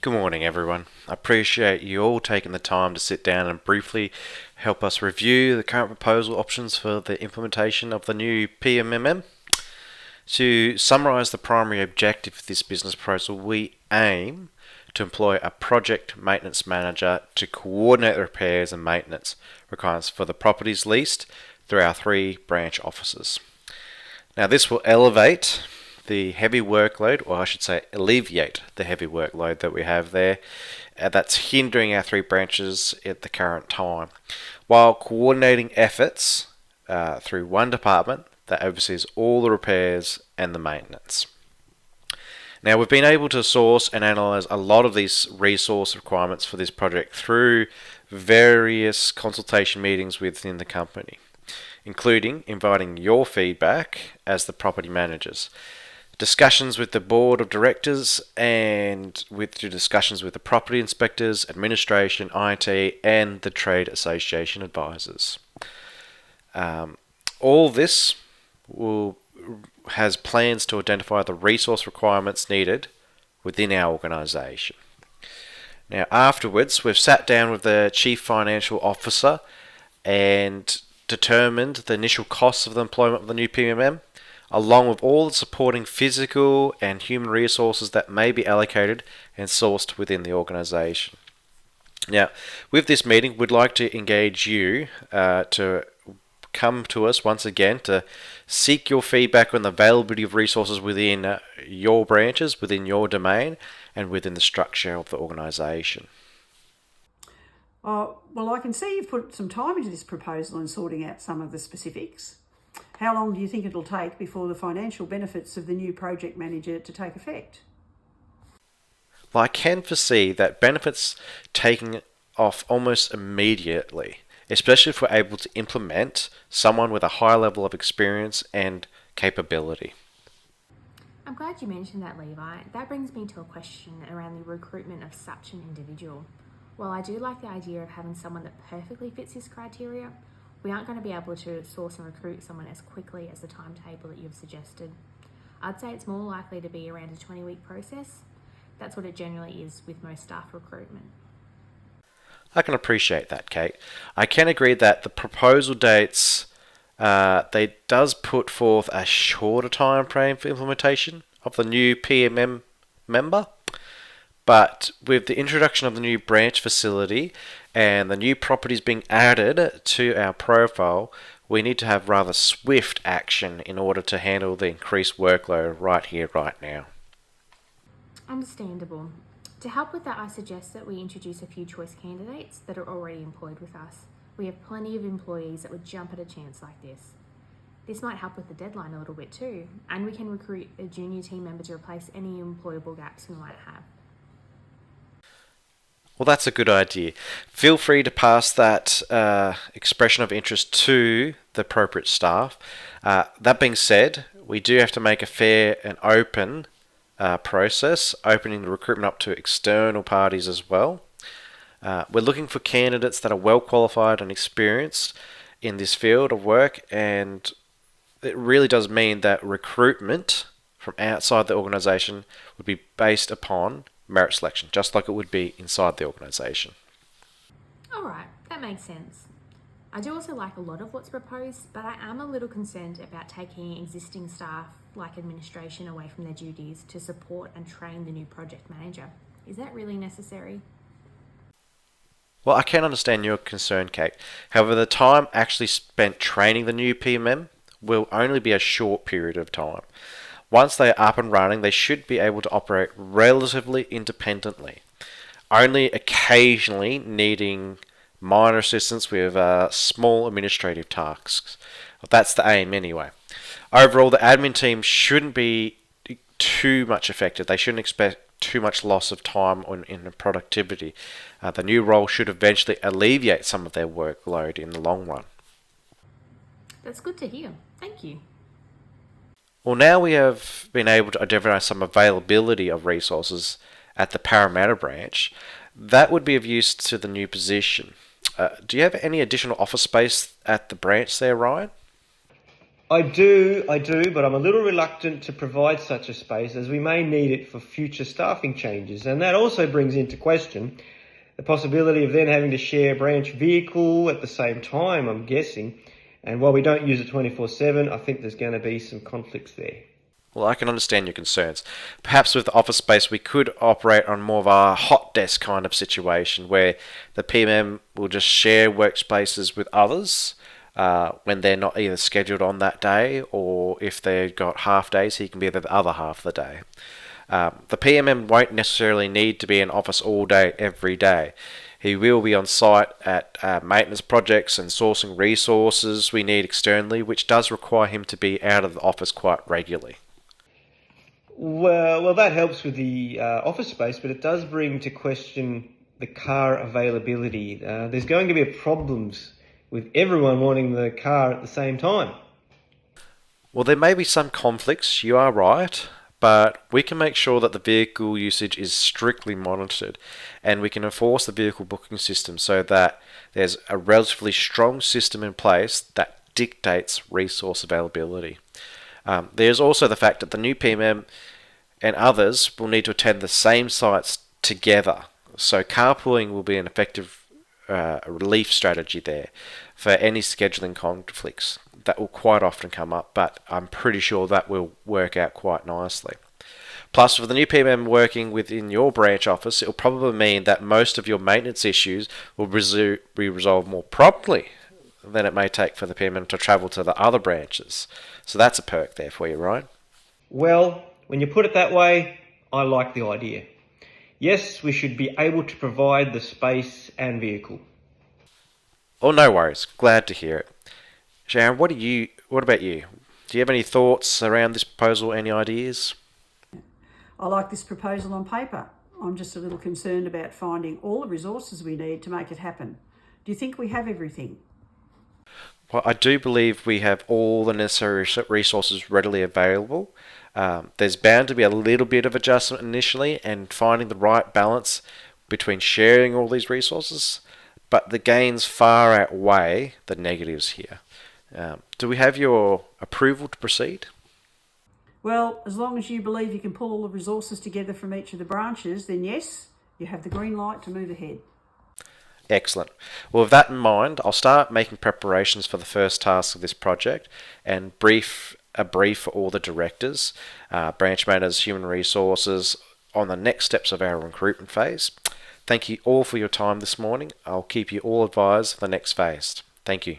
Good morning, everyone. I appreciate you all taking the time to sit down and briefly help us review the current proposal options for the implementation of the new PMMM. To summarise the primary objective of this business proposal, we aim to employ a project maintenance manager to coordinate the repairs and maintenance requirements for the properties leased through our 3 branch offices. Now, this will elevate the heavy workload, or I should say alleviate the heavy workload that we have there that's hindering our 3 branches at the current time, while coordinating efforts through one department that oversees all the repairs and the maintenance. Now, we've been able to source and analyse a lot of these resource requirements for this project through various consultation meetings within the company, including inviting your feedback as the property managers, discussions with the board of directors, and through discussions with the property inspectors, administration, IT, and the trade association advisors. All this has plans to identify the resource requirements needed within our organisation. Now, afterwards, we've sat down with the Chief Financial Officer and determined the initial costs of the employment of the new PMM, along with all the supporting physical and human resources that may be allocated and sourced within the organisation. Now, with this meeting, we'd like to engage you to come to us once again to seek your feedback on the availability of resources within your branches, within your domain, and within the structure of the organisation. Well, I can see you've put some time into this proposal and sorting out some of the specifics. How long do you think it'll take before the financial benefits of the new project manager to take effect? Well, I can foresee that benefits taking off almost immediately, especially if we're able to implement someone with a high level of experience and capability. I'm glad you mentioned that, Levi. That brings me to a question around the recruitment of such an individual. While I do like the idea of having someone that perfectly fits this criteria, we aren't going to be able to source and recruit someone as quickly as the timetable that you've suggested. I'd say it's more likely to be around a 20-week process. That's what it generally is with most staff recruitment. I can appreciate that, Kate. I can agree that the proposal dates they does put forth a shorter time frame for implementation of the new PMM member, but with the introduction of the new branch facility and the new properties being added to our profile, we need to have rather swift action in order to handle the increased workload right here, right now. Understandable. To help with that, I suggest that we introduce a few choice candidates that are already employed with us. We have plenty of employees that would jump at a chance like this. This might help with the deadline a little bit too, and we can recruit a junior team member to replace any employable gaps we might have. Well, that's a good idea. Feel free to pass that expression of interest to the appropriate staff. That being said, we do have to make a fair and open process, opening the recruitment up to external parties as well. We're looking for candidates that are well qualified and experienced in this field of work, and it really does mean that recruitment from outside the organisation would be based upon merit selection, just like it would be inside the organisation. Alright, that makes sense. I do also like a lot of what's proposed, but I am a little concerned about taking existing staff like administration away from their duties to support and train the new project manager. Is that really necessary? Well, I can understand your concern, Kate. However, the time actually spent training the new PMM will only be a short period of time. Once they are up and running, they should be able to operate relatively independently, only occasionally needing minor assistance with small administrative tasks. That's the aim anyway. Overall, the admin team shouldn't be too much affected. They shouldn't expect too much loss of time in productivity. The new role should eventually alleviate some of their workload in the long run. That's good to hear. Thank you. Well, now we have been able to identify some availability of resources at the Parramatta branch. That would be of use to the new position. Do you have any additional office space at the branch there, Ryan? I do, but I'm a little reluctant to provide such a space as we may need it for future staffing changes. And that also brings into question the possibility of then having to share a branch vehicle at the same time, I'm guessing. And while we don't use it 24/7, I think there's going to be some conflicts there. Well, I can understand your concerns. Perhaps with the office space, we could operate on more of a hot desk kind of situation where the PMM will just share workspaces with others when they're not either scheduled on that day, or if they've got half days, he can be there the other half of the day. The PMM won't necessarily need to be in office all day, every day. He will be on site at maintenance projects and sourcing resources we need externally, which does require him to be out of the office quite regularly. Well, that helps with the office space, but it does bring to question the car availability. There's going to be problems with everyone wanting the car at the same time. Well, there may be some conflicts, you are right, but we can make sure that the vehicle usage is strictly monitored, and we can enforce the vehicle booking system so that there's a relatively strong system in place that dictates resource availability. There's also the fact that the new PMM and others will need to attend the same sites together. So carpooling will be an effective relief strategy there for any scheduling conflicts that will quite often come up, but I'm pretty sure that will work out quite nicely. Plus, with the new PMM working within your branch office, it will probably mean that most of your maintenance issues will be resolved more promptly than it may take for the PMM to travel to the other branches. So that's a perk there for you, right? Well, when you put it that way, I like the idea. Yes, we should be able to provide the space and vehicle. Oh, no worries. Glad to hear it. Sharon, what about you? Do you have any thoughts around this proposal, any ideas? I like this proposal on paper. I'm just a little concerned about finding all the resources we need to make it happen. Do you think we have everything? Well, I do believe we have all the necessary resources readily available. There's bound to be a little bit of adjustment initially and finding the right balance between sharing all these resources, but the gains far outweigh the negatives here. Do we have your approval to proceed? Well, as long as you believe you can pull all the resources together from each of the branches, then yes, you have the green light to move ahead. Excellent. Well, with that in mind, I'll start making preparations for the first task of this project and brief for all the directors, branch managers, human resources on the next steps of our recruitment phase. Thank you all for your time this morning. I'll keep you all advised for the next phase. Thank you.